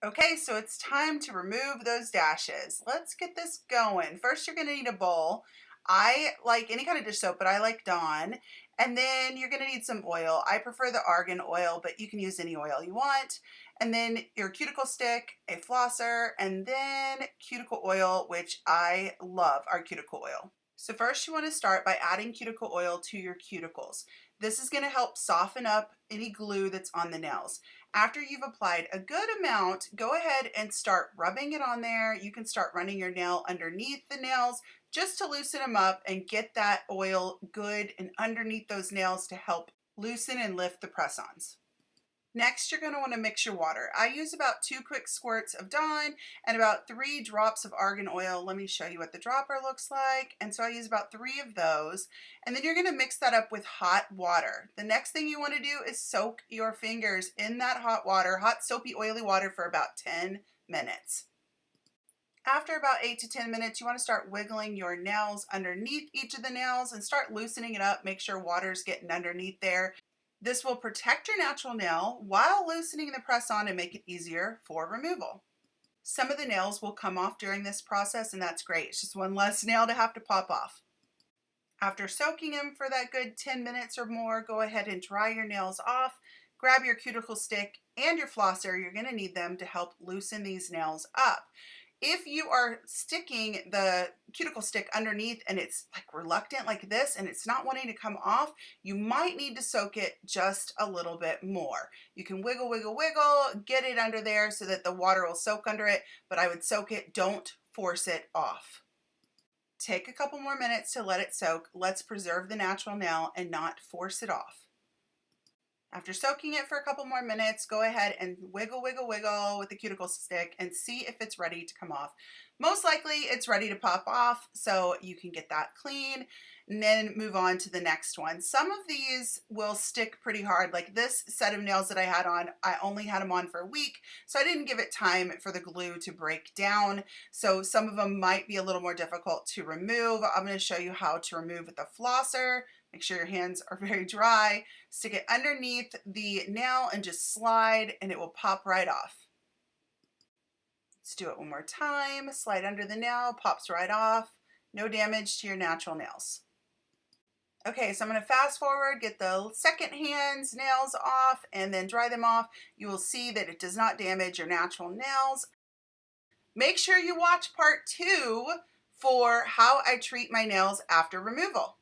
Okay, so it's time to remove those dashes. Let's get this going. First, you're gonna need a bowl. I like any kind of dish soap, but I like Dawn. And then you're gonna need some oil. I prefer the argan oil, but you can use any oil you want. And then your cuticle stick, a flosser, and then cuticle oil, which I love our cuticle oil. So first you wanna start by adding cuticle oil to your cuticles. This is gonna help soften up any glue that's on the nails. After you've applied a good amount, go ahead and start rubbing it on there. You can start running your nail underneath the nails just to loosen them up and get that oil good and underneath those nails to help loosen and lift the press-ons. Next, you're going to want to mix your water. I use about 2 quick squirts of Dawn and about 3 drops of argan oil. Let me show you what the dropper looks like. And so I use about 3 of those. And then you're going to mix that up with hot water. The next thing you want to do is soak your fingers in that hot water, hot soapy oily water, for about 10 minutes. After about 8 to 10 minutes, you want to start wiggling your nails underneath each of the nails and start loosening it up. Make sure water's getting underneath there. This will protect your natural nail while loosening the press-on and make it easier for removal. Some of the nails will come off during this process, and that's great. It's just one less nail to have to pop off. After soaking them for that good 10 minutes or more, go ahead and dry your nails off. Grab your cuticle stick and your flosser. You're going to need them to help loosen these nails up. If you are sticking the cuticle stick underneath and it's like reluctant like this and it's not wanting to come off, you might need to soak it just a little bit more. You can wiggle, wiggle, wiggle, get it under there so that the water will soak under it, but I would soak it, don't force it off. Take a couple more minutes to let it soak. Let's preserve the natural nail and not force it off. After soaking it for a couple more minutes, go ahead and wiggle, wiggle, wiggle with the cuticle stick and see if it's ready to come off. Most likely it's ready to pop off, so you can get that clean and then move on to the next one. Some of these will stick pretty hard. Like this set of nails that I had on, I only had them on for a week, so I didn't give it time for the glue to break down. So some of them might be a little more difficult to remove. I'm going to show you how to remove with a flosser. Make sure your hands are very dry. Stick it underneath the nail and just slide and it will pop right off. Let's do it one more time. Slide under the nail, pops right off. No damage to your natural nails. Okay, so I'm going to fast forward, get the second hand's nails off and then dry them off. You will see that it does not damage your natural nails. Make sure you watch part 2 for how I treat my nails after removal.